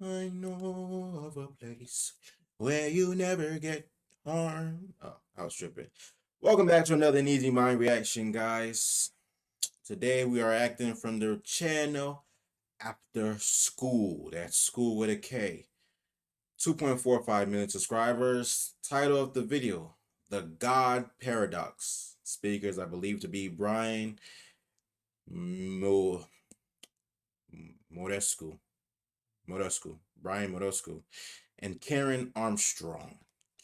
I know of a place where you never get harmed. Oh, I was tripping. Welcome back to another Easy Mind reaction, guys. Today we are acting from the channel After School. That's school with a K. 2.45 million subscribers. Title of the video: The God Paradox. Speakers I believe to be Brian Mo Morescu. Brian Morescu. And Karen Armstrong.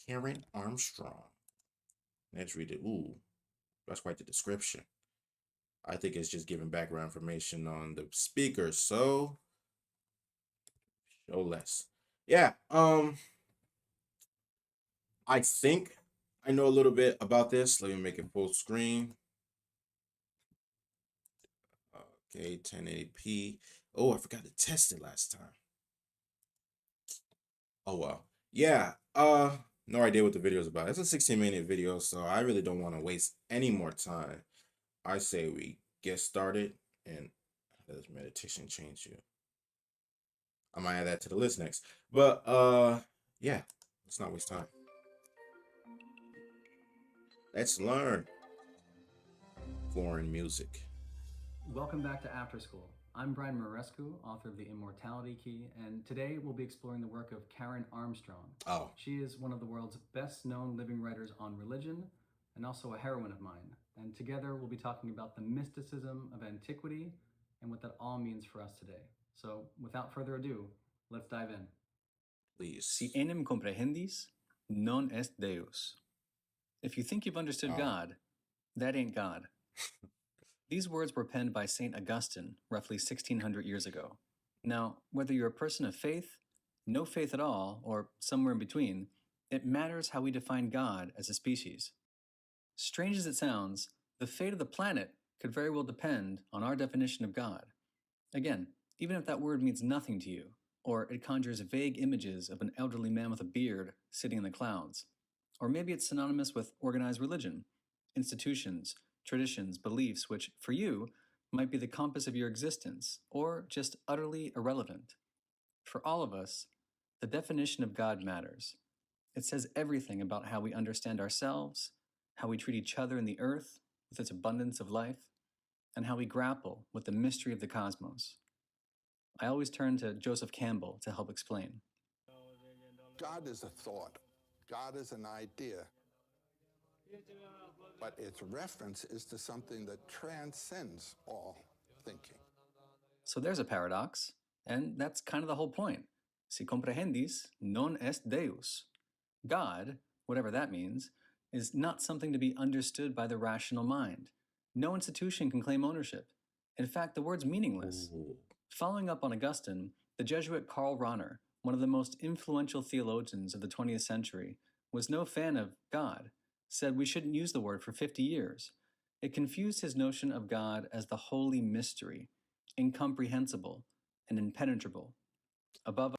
Karen Armstrong. Let's read it. Ooh, that's quite the description. I think it's just giving background information on the speaker. So, show less. Yeah. I think I know a little bit about this. Let me make it full screen. Okay, 1080p. Oh, I forgot to test it last time. Oh well. Yeah. No idea what the video is about. It's a 16-minute video, so I really don't want to waste any more time. I say we get started, and how does meditation change you? I might add that to the list next. But yeah, let's not waste time. Let's learn foreign music. Welcome back to After School. I'm Brian Morescu, author of The Immortality Key, and today we'll be exploring the work of Karen Armstrong. Oh, She is one of the world's best-known living writers on religion and also a heroine of mine. And together we'll be talking about the mysticism of antiquity and what that all means for us today. So without further ado, let's dive in. please. Si enim comprehendis, non est Deus. If you think you've understood God, that ain't God. These words were penned by St. Augustine roughly 1600 years ago. Now, whether you're a person of faith, no faith at all, or somewhere in between, it matters how we define God as a species. Strange as it sounds, the fate of the planet could very well depend on our definition of God. Again, even if that word means nothing to you, or it conjures vague images of an elderly man with a beard sitting in the clouds, or maybe it's synonymous with organized religion, institutions, traditions, beliefs, which, for you, might be the compass of your existence, or just utterly irrelevant. For all of us, the definition of God matters. It says everything about how we understand ourselves, how we treat each other in the earth with its abundance of life, and how we grapple with the mystery of the cosmos. I always turn to Joseph Campbell to help explain. God is a thought. God is an idea. But its reference is to something that transcends all thinking. So there's a paradox, and that's kind of the whole point. Si comprehendis, non est Deus. God, whatever that means, is not something to be understood by the rational mind. No institution can claim ownership. In fact, the word's meaningless. Ooh. Following up on Augustine, the Jesuit Karl Rahner, one of the most influential theologians of the 20th century, was no fan of God, said we shouldn't use the word for 50 years. It confused his notion of God as the holy mystery, incomprehensible and impenetrable. Above,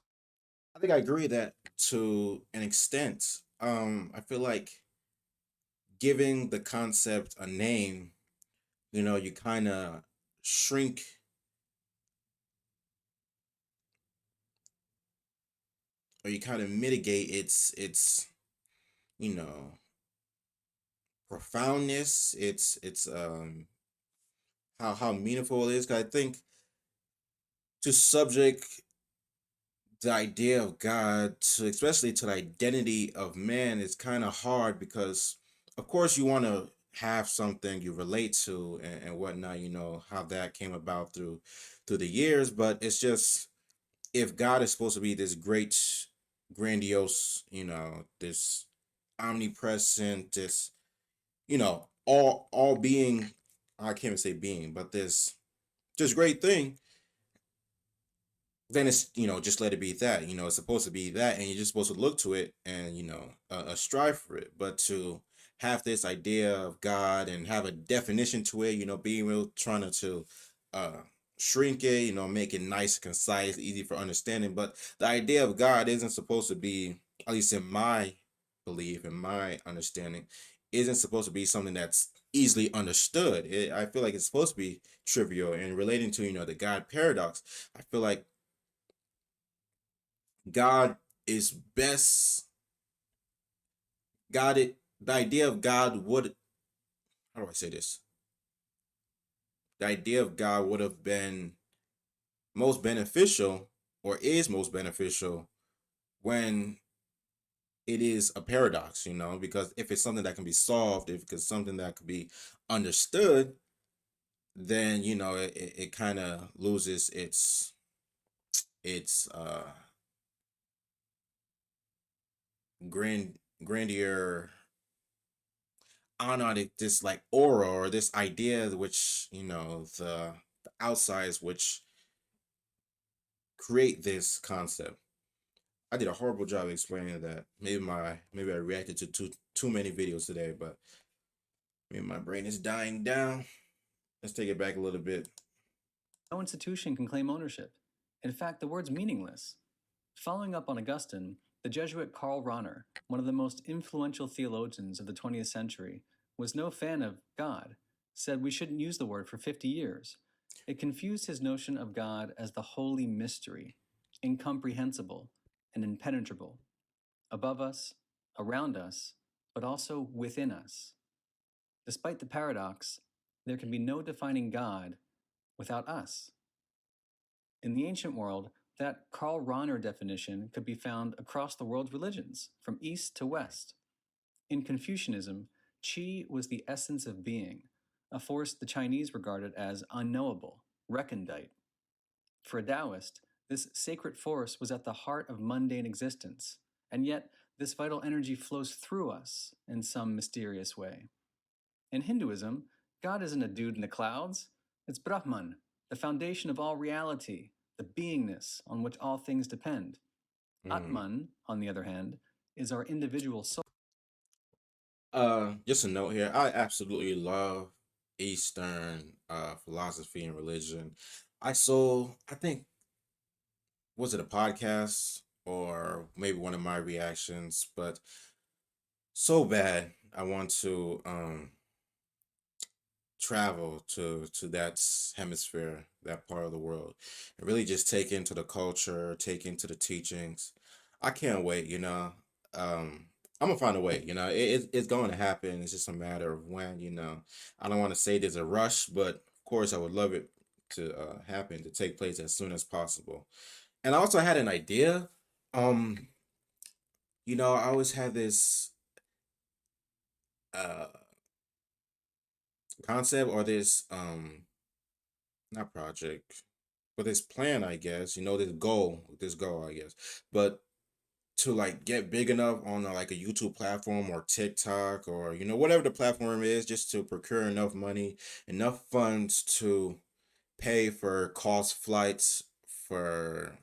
I think I agree that to an extent. I feel like giving the concept a name, you kind of shrink or you kind of mitigate its you know profoundness, its how meaningful it is. 'Cause I think to subject the idea of God to, especially to the identity of man, is kind of hard because of course you want to have something you relate to and whatnot, how that came about through the years. But it's just, if God is supposed to be this great, grandiose, this omnipresent, this, all being, I can't even say being, but this just great thing, then it's, just let it be that. It's supposed to be that, and you're just supposed to look to it and, strive for it. But to have this idea of God and have a definition to it, being real, trying to uh shrink it, make it nice, concise, easy for understanding. But the idea of God isn't supposed to be, at least in my belief, in my understanding, isn't supposed to be something that's easily understood. I feel like it's supposed to be trivial. And relating to, the God paradox, I feel like God is best. God, the idea of God would, how do I say this? The idea of God would have been most beneficial, or is most beneficial, when it is a paradox, because if it's something that can be solved, if it's something that could be understood, then it kind of loses its grandeur. I don't know, this like aura, or this idea, which the outsides which create this concept. I did a horrible job explaining that. Maybe I reacted to too many videos today, but my brain is dying down. Let's take it back a little bit. No institution can claim ownership. In fact, the word's meaningless. Following up on Augustine, the Jesuit Karl Rahner, one of the most influential theologians of the 20th century, was no fan of God, said we shouldn't use the word for 50 years. It confused his notion of God as the holy mystery, incomprehensible and impenetrable, above us, around us, but also within us. Despite the paradox, there can be no defining God without us. In the ancient world, that Karl Rahner definition could be found across the world's religions, from east to west. In Confucianism, qi was the essence of being, a force the Chinese regarded as unknowable, recondite. For a Taoist, this sacred force was at the heart of mundane existence, and yet this vital energy flows through us in some mysterious way. In Hinduism, God isn't a dude in the clouds, it's Brahman, the foundation of all reality, the beingness on which all things depend. Atman, on the other hand, is our individual soul. Just a note here. I absolutely love Eastern philosophy and religion. I think, was it a podcast or maybe one of my reactions, but so bad I want to travel to that hemisphere, that part of the world, and really just take into the culture, take into the teachings. I can't wait. I'm gonna find a way. It's going to happen. It's just a matter of when. I don't want to say there's a rush, but of course I would love it to happen, to take place as soon as possible. And I also had an idea. Um, I always had this uh concept, or this not project, but this plan, I guess, this goal, I guess. But to like get big enough on like a YouTube platform or TikTok, or whatever the platform is, just to procure enough money, enough funds to pay for cost flights, for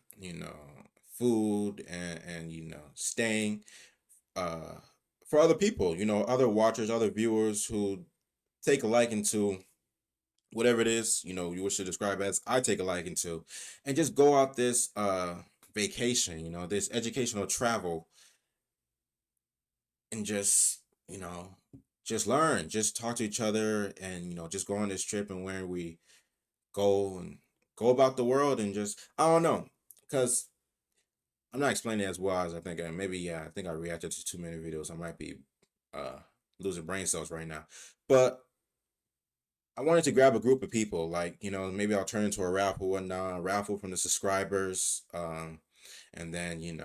food, and staying, uh for other people, other watchers, other viewers who take a liking to whatever it is, you wish to describe as, I take a liking to, and just go out this vacation, this educational travel, and just learn, just talk to each other, and just go on this trip, and where we go, and go about the world, and just, I don't know, because I'm not explaining it as well as I think. And maybe, yeah, I think I reacted to too many videos. I might be uh losing brain cells right now. But I wanted to grab a group of people, like, maybe I'll turn into a raffle, whatnot, a raffle from the subscribers, and then,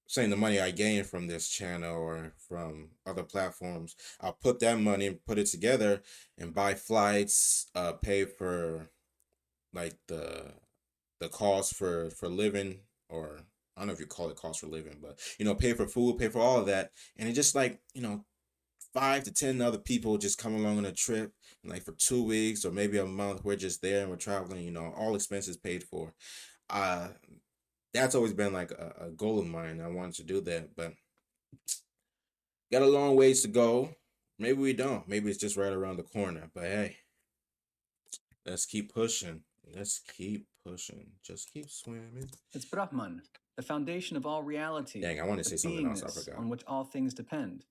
saying the money I gain from this channel or from other platforms, I'll put that money and put it together and buy flights, pay for like the cost for living, or I don't know if you call it cost for living, but pay for food, pay for all of that, and it just like 5 to 10 other people just come along on a trip, and like for 2 weeks or maybe a month, we're just there and we're traveling, all expenses paid for. Uh, that's always been like a goal of mine. I wanted to do that, but got a long ways to go. Maybe we don't. Maybe it's just right around the corner. But hey, let's keep pushing. Let's keep pushing. Just keep swimming. It's Brahman, the foundation of all reality, Dang, I want to the say something else. I beingness forgot. on which all things depend.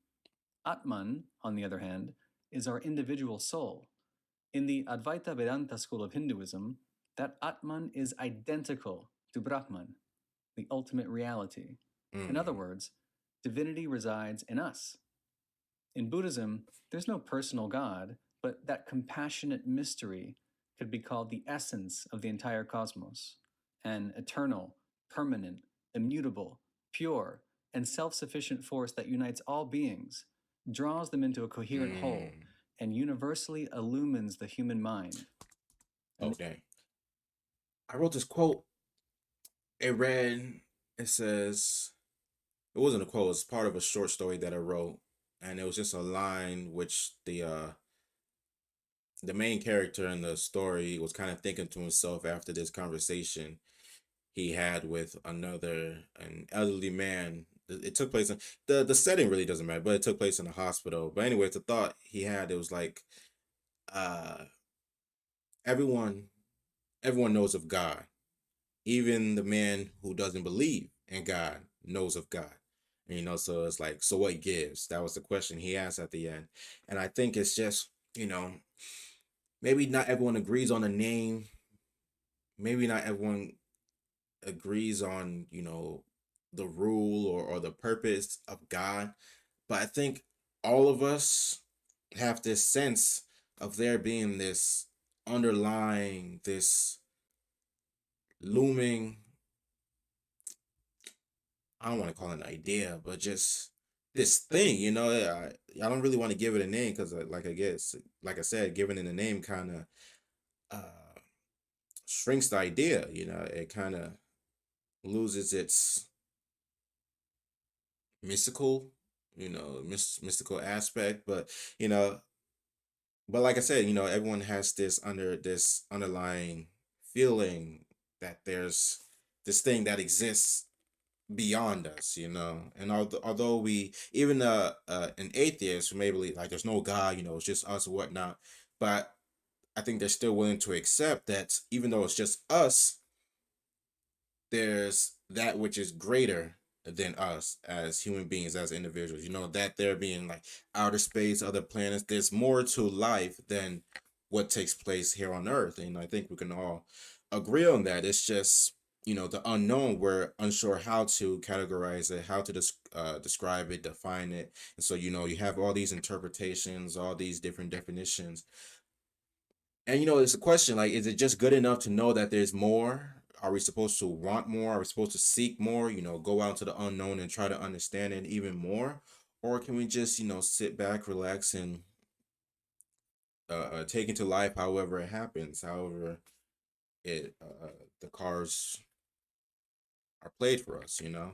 Atman, on the other hand, is our individual soul. In the Advaita Vedanta school of Hinduism, that Atman is identical to Brahman. the ultimate reality. In other Mm. words, divinity resides in us. In Buddhism, there's no personal God, but that compassionate mystery could be called the essence of the entire cosmos, an eternal, permanent, immutable, pure, and self sufficient force that unites all beings, draws them into a coherent whole, Mm. and universally illumines the human mind. Oh, dang. I wrote this quote. It read, it says, it wasn't a quote, it was part of a short story that I wrote. And it was just a line which the main character in the story was kind of thinking to himself after this conversation he had with an elderly man. It took place in the setting really doesn't matter, but it took place in a hospital. But anyway, the thought he had, it was like, uh everyone everyone knows of God. Even the man who doesn't believe in God knows of God. And, so it's like, so what gives? That was the question he asked at the end. And I think it's just, maybe not everyone agrees on a name. Maybe not everyone agrees on, the rule or the purpose of God. But I think all of us have this sense of there being this underlying, this looming, I don't want to call it an idea, but just this thing, I don't really want to give it a name because, like I said, giving it a name kind of uh, shrinks the idea. It kind of loses its mystical, mystical aspect. But you know, but like I said, everyone has this underlying feeling that there's this thing that exists beyond us, and although we even an atheist who may believe like there's no God, it's just us or whatnot, but I think they're still willing to accept that even though it's just us, there's that which is greater than us as human beings, as individuals, that there being like outer space, other planets, there's more to life than what takes place here on earth. And I think we can all agree on that. It's just, the unknown. We're unsure how to categorize it, how to describe it, define it. And so, you have all these interpretations, all these different definitions. And it's a question like, is it just good enough to know that there's more? Are we supposed to want more? Are we supposed to seek more? Go out to the unknown and try to understand it even more? Or can we just, sit back, relax, and take into life however it happens, however it the cards are played for us, So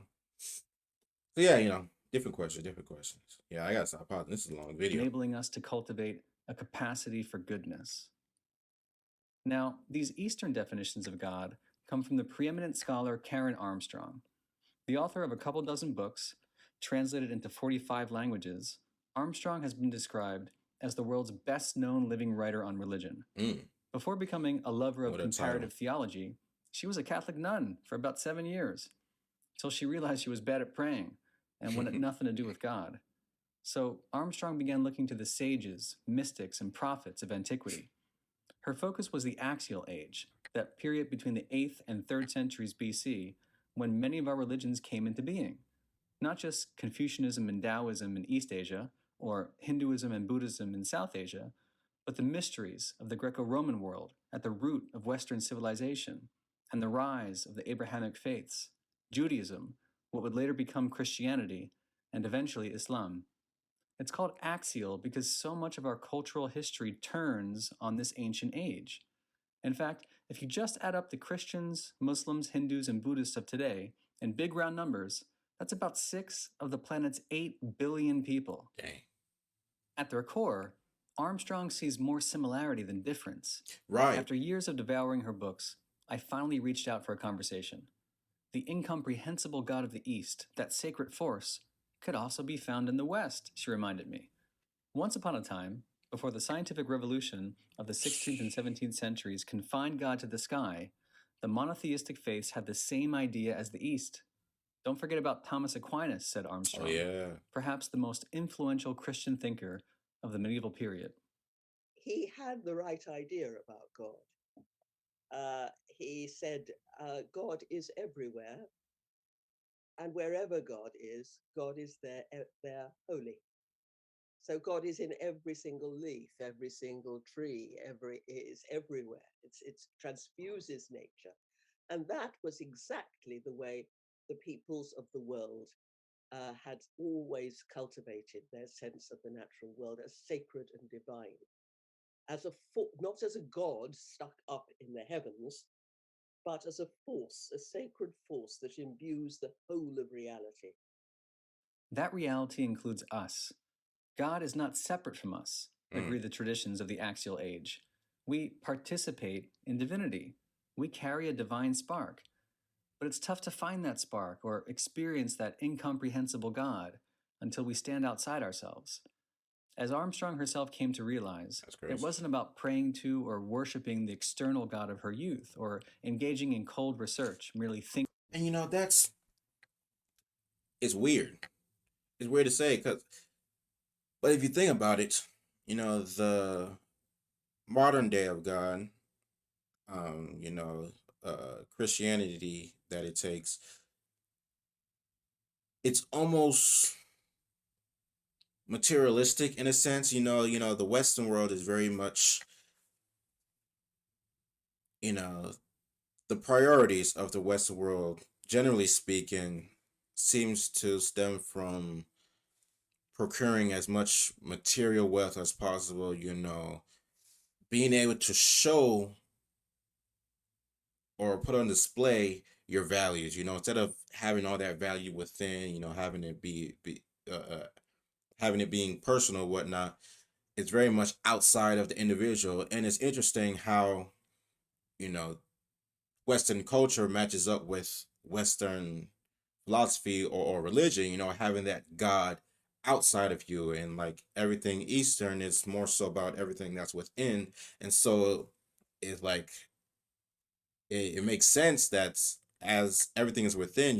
yeah, different questions, different questions. Yeah, I gotta stop pausing. This is a long video. Enabling us to cultivate a capacity for goodness. Now, these Eastern definitions of God come from the preeminent scholar Karen Armstrong. The author of a couple dozen books, translated into 45 languages, Armstrong has been described as the world's best known living writer on religion. Before becoming a lover of What a comparative title. theology, she was a Catholic nun for about 7 years, till she realized she was bad at praying and wanted nothing to do with God. So Armstrong began looking to the sages, mystics, and prophets of antiquity. Her focus was the Axial Age, that period between the 8th and 3rd centuries BC, when many of our religions came into being. Not just Confucianism and Taoism in East Asia, or Hinduism and Buddhism in South Asia, but the mysteries of the Greco-Roman world at the root of Western civilization, and the rise of the Abrahamic faiths, Judaism, what would later become Christianity, and eventually Islam. It's called axial because so much of our cultural history turns on this ancient age. In fact, if you just add up the Christians, Muslims, Hindus, and Buddhists of today in big round numbers, that's about 6 of the planet's 8 billion people. Dang. At their core, Armstrong sees more similarity than difference. Right. After years of devouring her books, I finally reached out for a conversation. The incomprehensible God of the East, that sacred force, could also be found in the West, she reminded me. Once upon a time, before the scientific revolution of the 16th and 17th centuries confined God to the sky, the monotheistic faiths had the same idea as the East. Don't forget about Thomas Aquinas, said Armstrong, Oh yeah. perhaps the most influential Christian thinker of the medieval period. He had the right idea about God. He said God is everywhere, And wherever God is there holy. So God is in every single leaf, every single tree, is everywhere. It transfuses nature. And that was exactly the way the peoples of the world had always cultivated their sense of the natural world as sacred and divine, not as a god stuck up in the heavens, but as a force, a sacred force that imbues the whole of reality. That reality includes us. God is not separate from us, agree the traditions of the axial age. We participate in divinity. We carry a divine spark. But it's tough to find that spark or experience that incomprehensible God until we stand outside ourselves. As Armstrong herself came to realize, it wasn't about praying to or worshiping the external God of her youth or engaging in cold research, merely thinking. And it's weird. It's weird to say, but if you think about it, the modern day of God, Christianity that it takes, it's almost materialistic in a sense. The Western world is very much, the priorities of the Western world, generally speaking, seems to stem from procuring as much material wealth as possible, being able to show or put on display your values, instead of having all that value within, having it having it being personal, whatnot. It's very much outside of the individual. And it's interesting how, you know, Western culture matches up with Western philosophy or religion, having that God outside of you. And like everything Eastern is more so about everything that's within. And so it's like, it makes sense that as everything is within,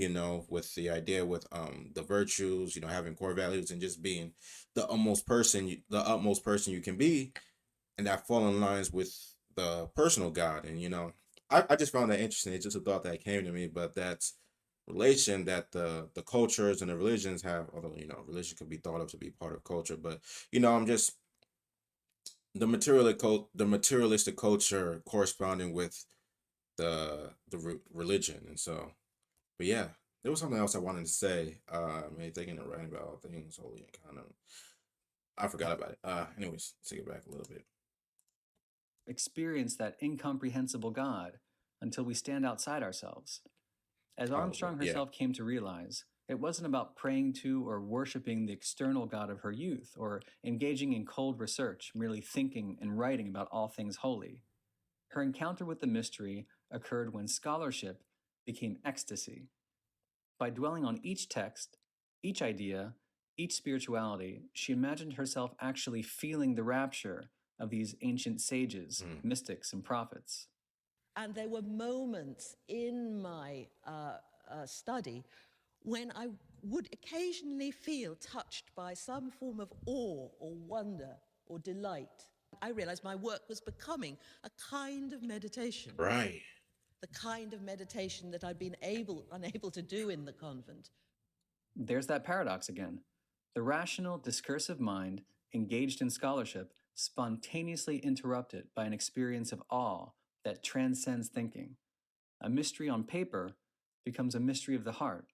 with the idea with the virtues, having core values and just being the utmost person you can be, and that fall in lines with the personal God. And I just found that interesting. It's just a thought that came to me, but that's relation that the cultures and the religions have, although religion could be thought of to be part of culture, but I'm just the materialistic culture corresponding with the religion. And so, but yeah, there was something else I wanted to say. Maybe thinking of writing about all things holy and kind of, I forgot about it. Anyways, take it back a little bit. Experience that incomprehensible God until we stand outside ourselves. As Armstrong herself came to realize, it wasn't about praying to or worshiping the external God of her youth or engaging in cold research, merely thinking and writing about all things holy. Her encounter with the mystery occurred when scholarship became ecstasy. By dwelling on each text, each idea, each spirituality, she imagined herself actually feeling the rapture of these ancient sages, mystics, and prophets. And there were moments in my study when I would occasionally feel touched by some form of awe or wonder or delight. I realized my work was becoming a kind of meditation. Right. The kind of meditation that I'd been unable to do in the convent. There's that paradox again. The rational, discursive mind, engaged in scholarship, spontaneously interrupted by an experience of awe that transcends thinking. A mystery on paper becomes a mystery of the heart.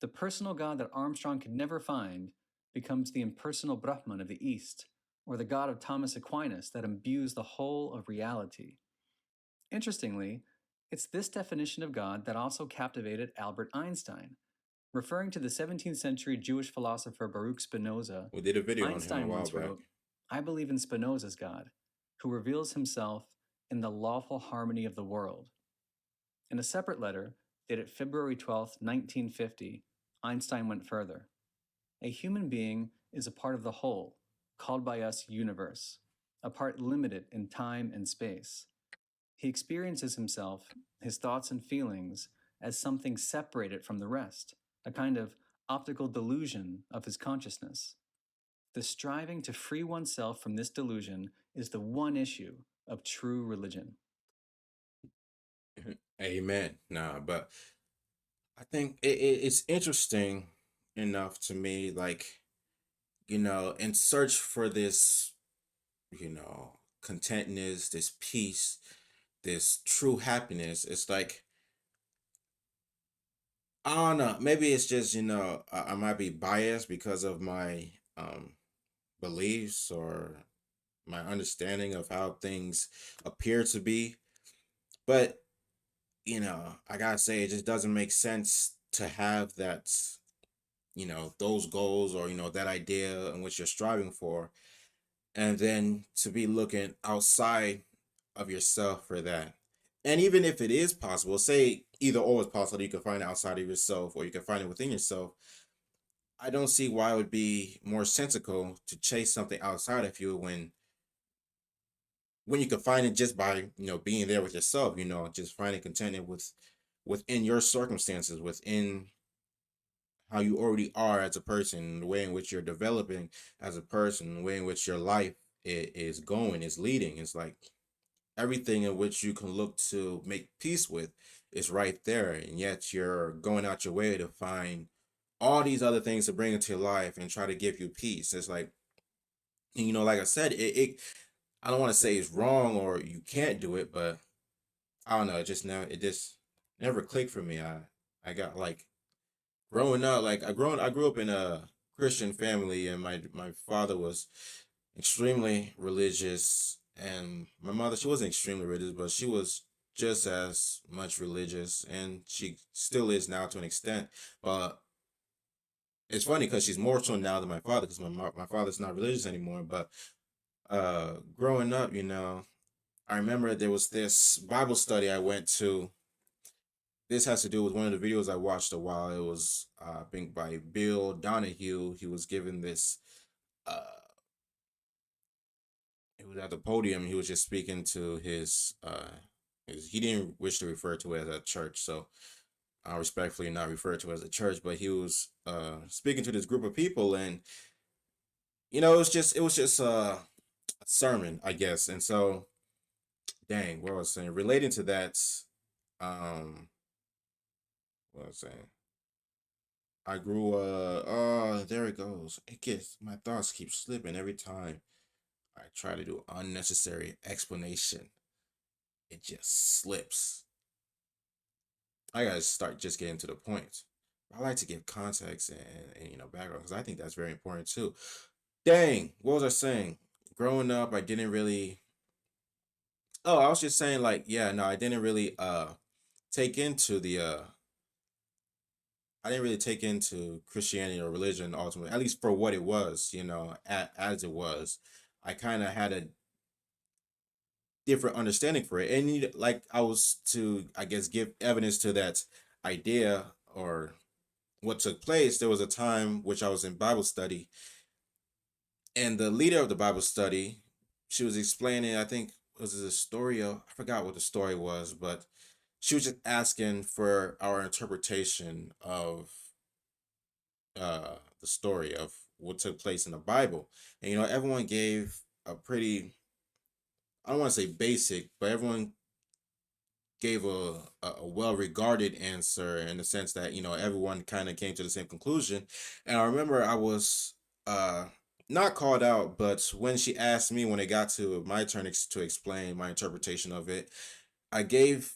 The personal God that Armstrong could never find becomes the impersonal Brahman of the East, or the God of Thomas Aquinas that imbues the whole of reality. Interestingly, it's this definition of God that also captivated Albert Einstein. Referring to the 17th century Jewish philosopher Baruch Spinoza, We did a video Einstein on him a while once back. wrote, "I believe in Spinoza's God, who reveals himself in the lawful harmony of the world." In a separate letter, dated February 12, 1950, Einstein went further. A human being is a part of the whole, called by us universe, a part limited in time and space. He experiences himself, his thoughts and feelings, as something separated from the rest, a kind of optical delusion of his consciousness. The striving to free oneself from this delusion is the one issue of true religion. Amen. Nah, but I think it's interesting enough to me, like, in search for this, contentness, this peace, this true happiness. It's like, I don't know. Maybe it's just, I might be biased because of my beliefs or my understanding of how things appear to be. But, I gotta say, it just doesn't make sense to have that, those goals or, that idea in which you're striving for, and then to be looking outside of yourself for that. And even if it is possible, say either or is possible, you can find it outside of yourself or you can find it within yourself. I don't see why it would be more sensical to chase something outside of you when you can find it just by being there with yourself. Just finding contentment within your circumstances, within how you already are as a person, the way in which you're developing as a person, the way in which your life is going, is leading. It's like everything in which you can look to make peace with is right there, and yet you're going out your way to find all these other things to bring into your life and try to give you peace. It's like, like I said, it I don't want to say it's wrong or you can't do it, but I don't know. It just never clicked for me. I got like growing up, like I grew up in a Christian family, and my father was extremely religious, and my mother, she wasn't extremely religious, but she was just as much religious, and she still is now to an extent. But it's funny because she's more so now than my father, because my father's not religious anymore. But growing up, I remember there was this Bible study I went to. This has to do with one of the videos I watched a while. It was I think by Bill Donahue. He was given this. Uh, he was at the podium. He was just speaking to his. He didn't wish to refer to it as a church, so I respectfully not refer to it as a church. But he was speaking to this group of people, and it was just a sermon, I guess. And so, dang, what I was saying relating to that, um, what I was saying. I grew oh, there it goes. It gets my thoughts keep slipping every time I try to do unnecessary explanation. It just slips. I gotta start just getting to the point. I like to give context and background because I think that's very important too. Dang, what was I saying? Growing up, I didn't really. Oh, I was just saying like, yeah, no, I didn't really take into the I didn't really take into Christianity or religion ultimately, at least for what it was, as it was. I kind of had a different understanding for it. And like I was to, I guess, give evidence to that idea or what took place. There was a time which I was in Bible study, and the leader of the Bible study, she was explaining, I think, was it a story of, I forgot what the story was, but she was just asking for our interpretation of the story of what took place in the Bible. And everyone gave a pretty, I don't want to say basic, but everyone gave a well regarded answer in the sense that everyone kind of came to the same conclusion. And I remember I was uh not called out, but when she asked me when it got to my turn to explain my interpretation of it, I gave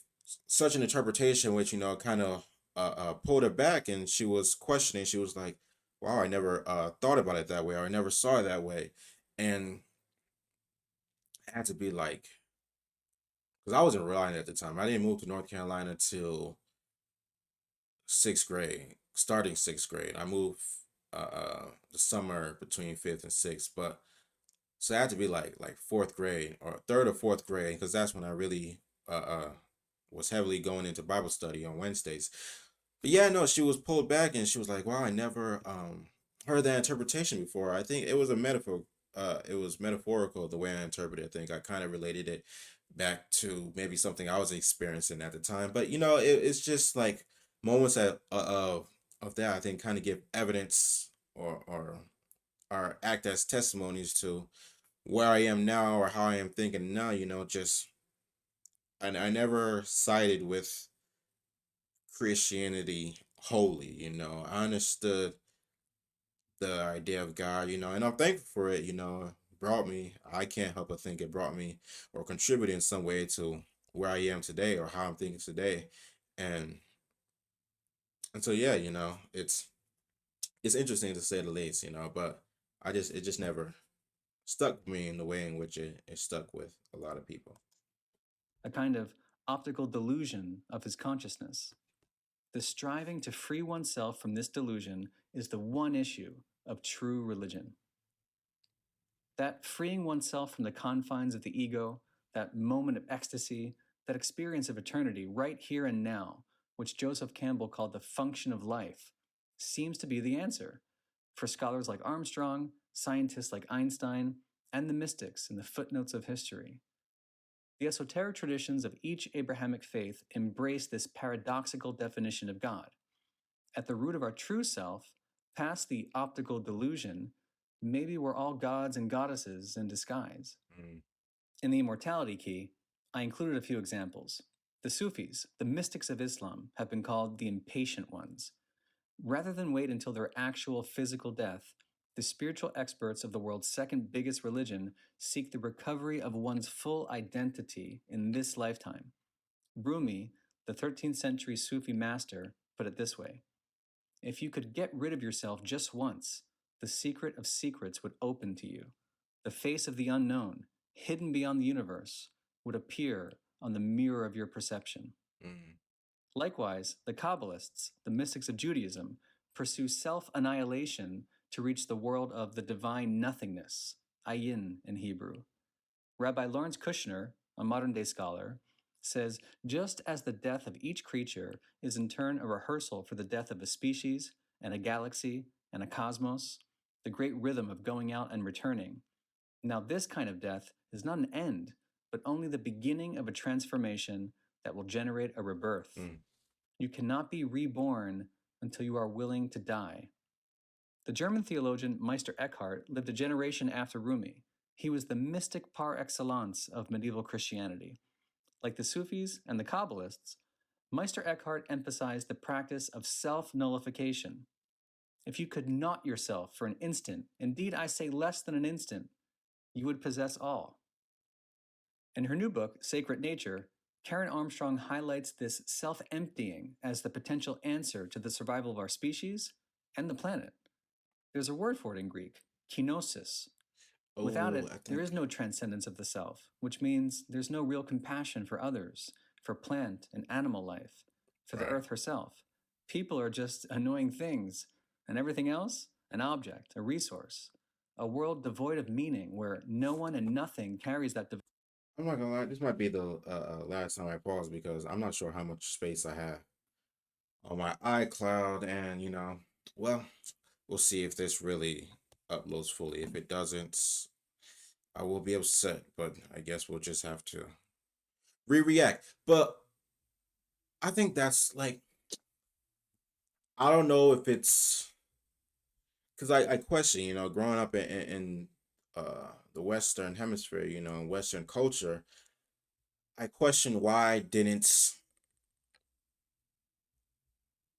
such an interpretation which kind of pulled her back, and she was questioning. She was like, "Wow, I never thought about it that way, or I never saw it that way," and I had to be like, because I was in Rhode Island at the time. I didn't move to North Carolina till sixth grade, starting sixth grade. I moved the summer between fifth and sixth, but so I had to be like fourth grade or third or fourth grade because that's when I really was heavily going into Bible study on Wednesdays. But yeah, no, she was pulled back and she was like, "Wow, I never heard that interpretation before." I think it was a metaphor. It was metaphorical the way I interpreted it. I think I kind of related it back to maybe something I was experiencing at the time. But it's just like moments of that I think kind of give evidence or act as testimonies to where I am now or how I am thinking now. Just I never sided with Christianity holy. I understood the idea of God, and I'm thankful for it. Brought me. I can't help but think it brought me or contributed in some way to where I am today or how I'm thinking today, and so yeah, it's interesting to say the least, but it just never stuck with me in the way in which it stuck with a lot of people. A kind of optical delusion of his consciousness. The striving to free oneself from this delusion is the one issue of true religion. That freeing oneself from the confines of the ego, that moment of ecstasy, that experience of eternity right here and now, which Joseph Campbell called the function of life, seems to be the answer for scholars like Armstrong, scientists like Einstein, and the mystics in the footnotes of history. The esoteric traditions of each Abrahamic faith embrace this paradoxical definition of God. At the root of our true self, past the optical delusion, maybe we're all gods and goddesses in disguise. Mm. In the Immortality Key, I included a few examples. The Sufis, the mystics of Islam, have been called the impatient ones. Rather than wait until their actual physical death, the spiritual experts of the world's second biggest religion seek the recovery of one's full identity in this lifetime. Rumi, the 13th century Sufi master, put it this way: if you could get rid of yourself just once, the secret of secrets would open to you. The face of the unknown, hidden beyond the universe, would appear on the mirror of your perception. Mm. Likewise, the Kabbalists, the mystics of Judaism, pursue self-annihilation to reach the world of the divine nothingness, ayin in Hebrew. Rabbi Lawrence Kushner, a modern-day scholar, says, just as the death of each creature is in turn a rehearsal for the death of a species and a galaxy and a cosmos, the great rhythm of going out and returning, now this kind of death is not an end, but only the beginning of a transformation that will generate a rebirth. Mm. You cannot be reborn until you are willing to die. The German theologian Meister Eckhart lived a generation after Rumi. He was the mystic par excellence of medieval Christianity. Like the Sufis and the Kabbalists, Meister Eckhart emphasized the practice of self-nullification. If you could knot yourself for an instant, indeed I say less than an instant, you would possess all. In her new book, Sacred Nature, Karen Armstrong highlights this self-emptying as the potential answer to the survival of our species and the planet. There's a word for it in Greek, kenosis. Without Oh, it, there is no transcendence of the self, which means there's no real compassion for others, for plant and animal life, for the Right. earth herself. People are just annoying things, and everything else, an object, a resource, a world devoid of meaning where no one and nothing carries that. I'm not gonna lie. This might be the last time I pause because I'm not sure how much space I have on my iCloud, and well, we'll see if this really uploads fully. If it doesn't, I will be upset, but I guess we'll just have to re-react. But I think that's like, I don't know if it's because I question, growing up in the Western Hemisphere, in Western culture, I question why didn't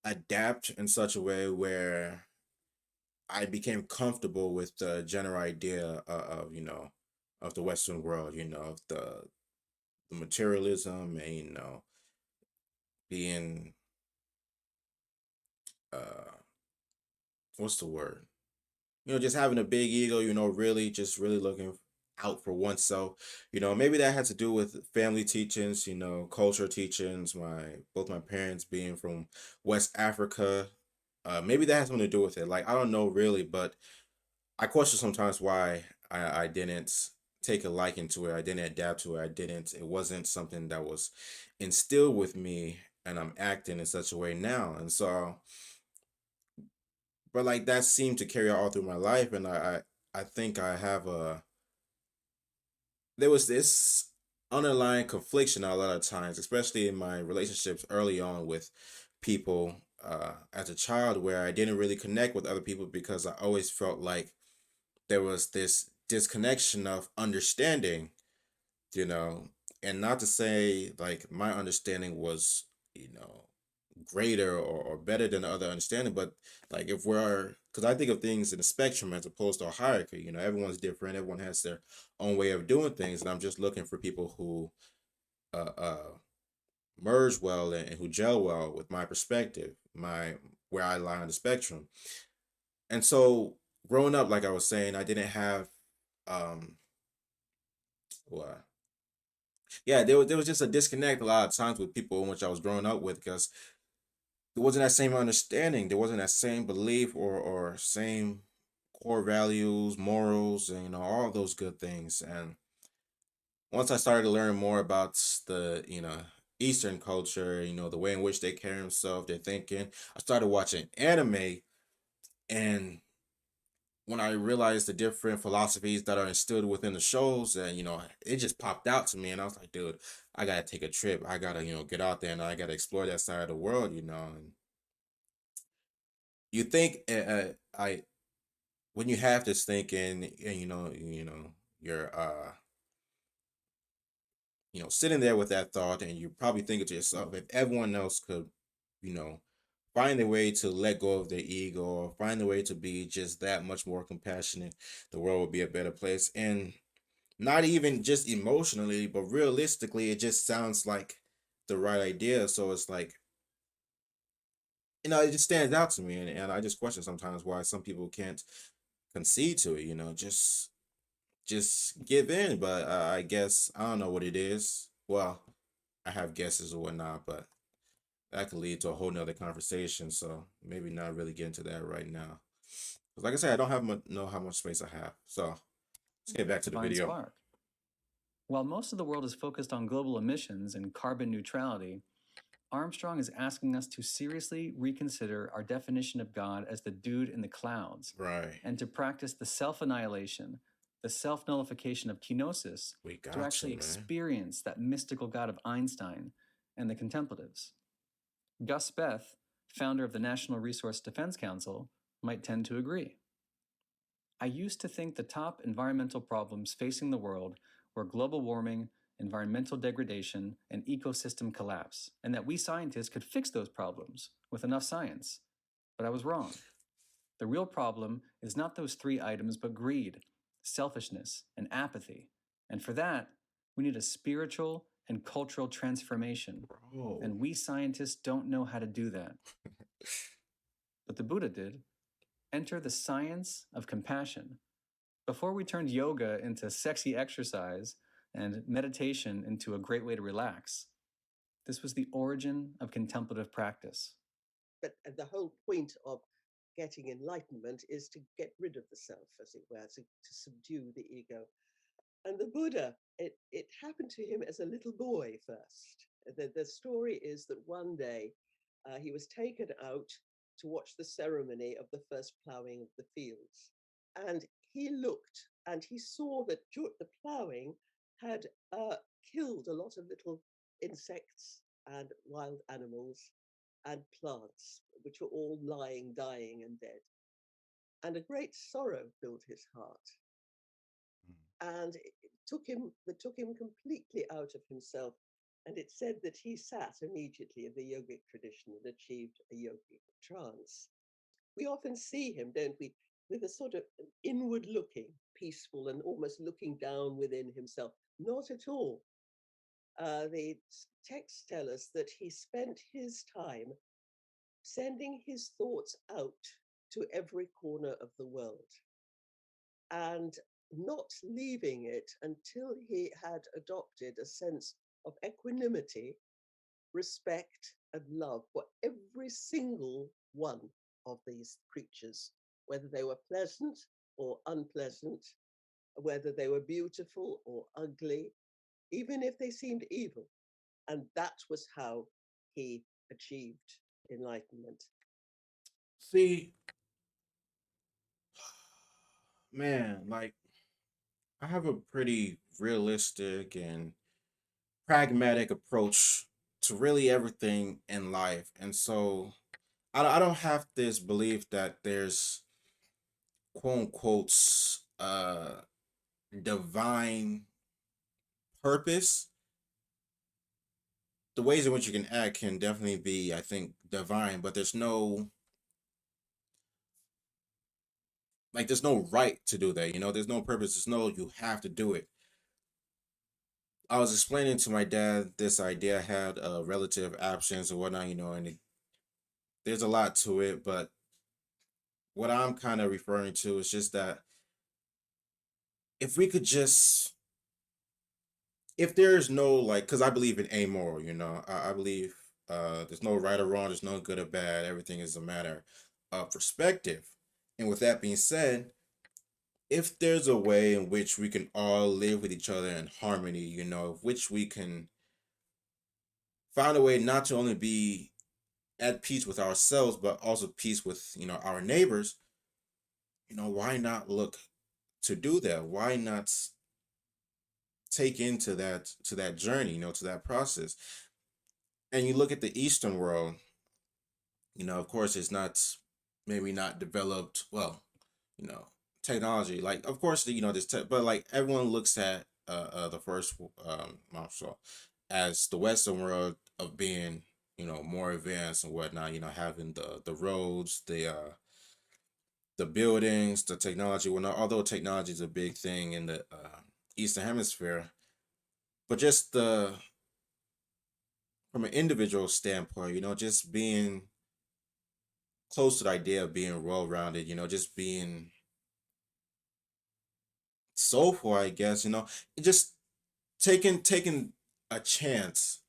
adapt in such a way where I became comfortable with the general idea of of the Western world, of the materialism and being uh what's the word? Just having a big ego, really just really looking out for oneself. Maybe that had to do with family teachings, culture teachings, both my parents being from West Africa. Maybe that has something to do with it. Like, I don't know really, but I question sometimes why I didn't take a liking to it. I didn't adapt to it. It wasn't something that was instilled with me, and I'm acting in such a way now. And so, but like that seemed to carry out all through my life. And I think I have there was this underlying confliction a lot of times, especially in my relationships early on with people as a child, where I didn't really connect with other people because I always felt like there was this disconnection of understanding, you know, and not to say like my understanding was, greater or better than the other understanding, but like if we're, because I think of things in a spectrum as opposed to a hierarchy. You know, everyone's different, everyone has their own way of doing things, and I'm just looking for people who merge well and who gel well with my perspective, my where I lie on the spectrum. And so growing up, like I was saying, I didn't have um well, yeah, there was just a disconnect a lot of times with people in which I was growing up with, because there wasn't that same understanding, there wasn't that same belief or same core values, morals, and all those good things. And once I started to learn more about the Eastern culture, the way in which they carry themselves, their thinking, I started watching anime. And when I realized the different philosophies that are instilled within the shows, and it just popped out to me, and I was like, dude, I gotta take a trip. I gotta get out there, and I gotta explore that side of the world. And you think, I when you have this thinking, and you're sitting there with that thought, and you're probably thinking to yourself, if everyone else could, you know, find a way to let go of their ego, or find a way to be just that much more compassionate, the world would be a better place. And not even just emotionally, but realistically, it just sounds like the right idea. So it's like, it just stands out to me. And I just question sometimes why some people can't concede to it, just give in. But I guess I don't know what it is. Well, I have guesses or whatnot, but that could lead to a whole nother conversation. So maybe not really get into that right now. 'Cause like I said, I don't have know how much space I have. So let's get back to the Divine video. spark. While most of the world is focused on global emissions and carbon neutrality, Armstrong is asking us to seriously reconsider our definition of God as the dude in the clouds, Right. and to practice the self annihilation, the self nullification of kenosis, We to got actually you, man. experience that mystical God of Einstein and the contemplatives. Gus Speth, founder of the National Resource Defense Council, might tend to agree. I used to think the top environmental problems facing the world were global warming, environmental degradation, and ecosystem collapse, and that we scientists could fix those problems with enough science. But I was wrong. The real problem is not those three items, but greed, selfishness, and apathy. And for that, we need a spiritual and cultural transformation. Bro. And we scientists don't know how to do that. But the Buddha did. Enter the science of compassion. Before we turned yoga into sexy exercise and meditation into a great way to relax, this was the origin of contemplative practice. But the whole point of getting enlightenment is to get rid of the self, as it were, to subdue the ego. And the Buddha, it happened to him as a little boy first. The story is that one day he was taken out to watch the ceremony of the first ploughing of the fields. And he looked and he saw that the ploughing had killed a lot of little insects and wild animals and plants, which were all lying, dying, and dead. And a great sorrow filled his heart. And it took him completely out of himself. And it said that he sat immediately in the yogic tradition and achieved a yogic trance. We often see him, don't we, with a sort of inward looking, peaceful, and almost looking down within himself. Not at all. The texts tell us that he spent his time sending his thoughts out to every corner of the world and not leaving it until he had adopted a sense of equanimity, respect, and love for every single one of these creatures, whether they were pleasant or unpleasant, whether they were beautiful or ugly, even if they seemed evil. And that was how he achieved enlightenment. See, man, like I have a pretty realistic and pragmatic approach to really everything in life. And so I don't have this belief that there's quote unquote divine purpose the ways in which you can act can definitely be, I think, divine, but there's no right to do that. There's no purpose. There's no you have to do it. I was explaining to my dad this idea I had relative absence or whatnot, and there's a lot to it, but what I'm kind of referring to is just that if we could just, if there's no, like, because I believe in amoral, I believe there's no right or wrong, there's no good or bad, everything is a matter of perspective. And with that being said, if there's a way in which we can all live with each other in harmony, of which we can find a way not to only be at peace with ourselves, but also peace with, our neighbors, why not look to do that? Why not take into that to that journey, to that process? And you look at the Eastern world, of course, it's not maybe not developed well, you know, technology. Like, of course, this, but like everyone looks at the first so as the Western world of being, more advanced and whatnot. Having the roads, the buildings, the technology. Well, not although technology is a big thing in the Eastern Hemisphere, but just the from an individual standpoint, just being close to the idea of being well rounded, just being soulful, I guess, just taking a chance,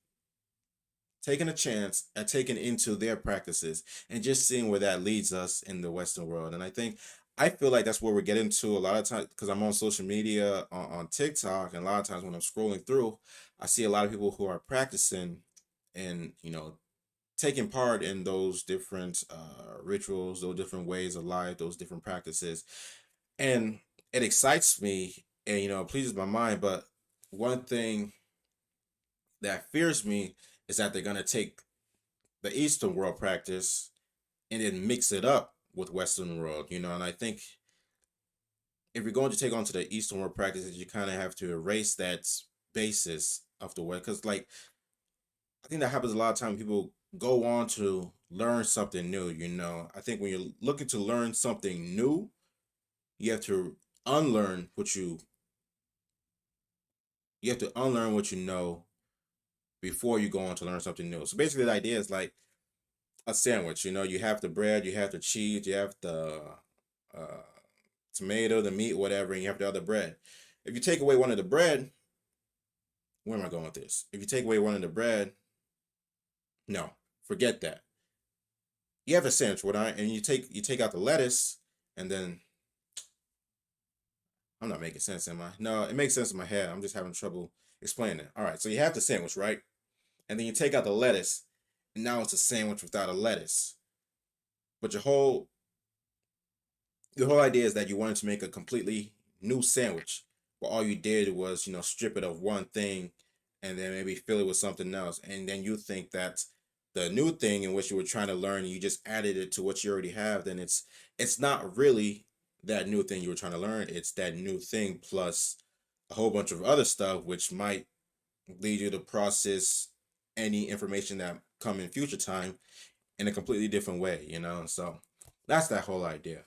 taking a chance at taking into their practices and just seeing where that leads us in the Western world. And I feel like that's where we're getting to a lot of times because I'm on social media on TikTok, and a lot of times when I'm scrolling through, I see a lot of people who are practicing and taking part in those different rituals, those different ways of life, those different practices. And it excites me and, pleases my mind. But one thing that fears me is that they're going to take the Eastern world practice and then mix it up with Western world, and I think if you're going to take on to the Eastern world practices, you kind of have to erase that basis of the way. Because, like, I think that happens a lot of times. People go on to learn something new. I think when you're looking to learn something new, you have to unlearn what you have to unlearn what you know before you go on to learn something new. So basically, the idea is like a sandwich. You have the bread, you have the cheese, you have the uh, tomato, the meat, whatever, and you have the other bread. If you take away one of the bread, where am I going with this? If you take away one of the bread, no, forget that. You have a sandwich, and you take out the lettuce, and then I'm not making sense, am I? No, it makes sense in my head. I'm just having trouble explaining it. All right, so you have the sandwich, right? And then you take out the lettuce, and now it's a sandwich without a lettuce. But the whole idea is that you wanted to make a completely new sandwich, but all you did was, strip it of one thing and then maybe fill it with something else. And then you think that the new thing in which you were trying to learn, you just added it to what you already have, then it's not really that new thing you were trying to learn. It's that new thing plus a whole bunch of other stuff, which might lead you to process any information that come in future time in a completely different way. So that's that whole idea.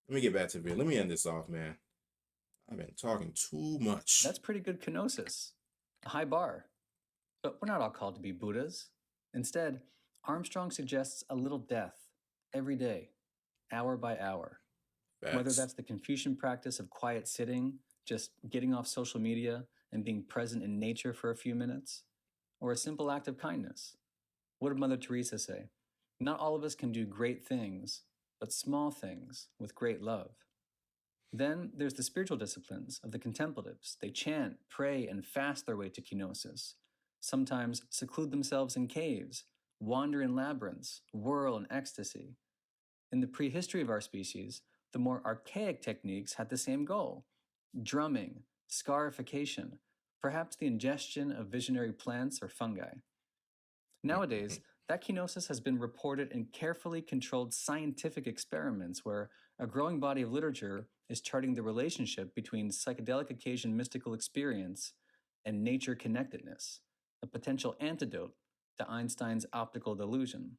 Let me get back to the video. Let me end this off, man. I've been talking too much. That's pretty good kenosis. A high bar. But we're not all called to be Buddhas. Instead, Armstrong suggests a little death every day, hour by hour. Facts. Whether that's the Confucian practice of quiet sitting, just getting off social media and being present in nature for a few minutes, or a simple act of kindness. What did Mother Teresa say? Not all of us can do great things, but small things with great love. Then there's the spiritual disciplines of the contemplatives. They chant, pray, and fast their way to kenosis. Sometimes seclude themselves in caves, wander in labyrinths, whirl in ecstasy. In the prehistory of our species, the more archaic techniques had the same goal: drumming, scarification, perhaps the ingestion of visionary plants or fungi. Nowadays, that kenosis has been reported in carefully controlled scientific experiments where a growing body of literature is charting the relationship between psychedelic occasion mystical experience and nature connectedness. a potential antidote to Einstein's optical delusion,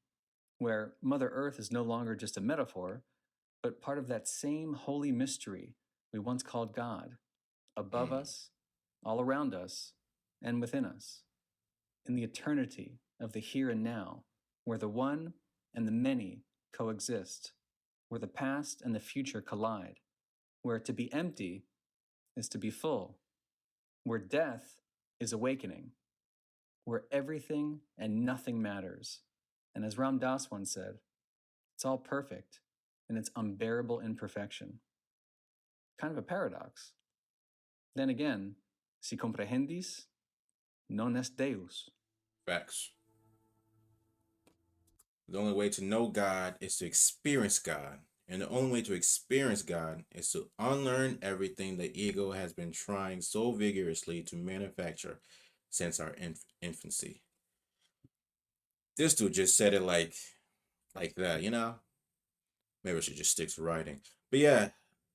where Mother Earth is no longer just a metaphor, but part of that same holy mystery we once called God, above us, all around us, and within us, in the eternity of the here and now, where the one and the many coexist, where the past and the future collide, where to be empty is to be full, where death is awakening, where everything and nothing matters. And as Ram Dass once said, it's all perfect in its unbearable imperfection. Kind of a paradox. Then again, si comprehendis, non est Deus. Facts. The only way to know God is to experience God. And the only way to experience God is to unlearn everything the ego has been trying so vigorously to manufacture since our infancy. This dude just said it like that, you know? Maybe I should just stick to writing. But yeah,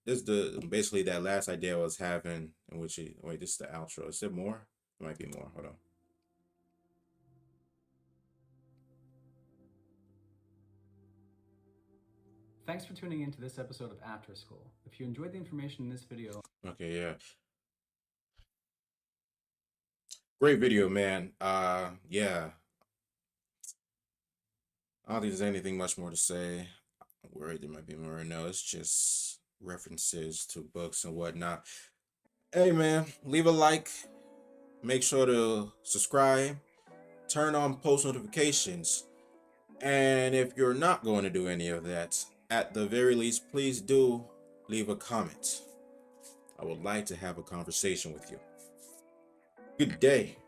this is basically that last idea I was having, in which wait, this is the outro. Is there more? There might be more. Hold on. Thanks for tuning in to this episode of After School. If you enjoyed the information in this video... Okay, yeah. Great video, man. Yeah. I don't think there's anything much more to say. I'm worried there might be more. No, it's just references to books and whatnot. Hey, man, leave a like. Make sure to subscribe. Turn on post notifications. And if you're not going to do any of that, at the very least, please do leave a comment. I would like to have a conversation with you. Good day.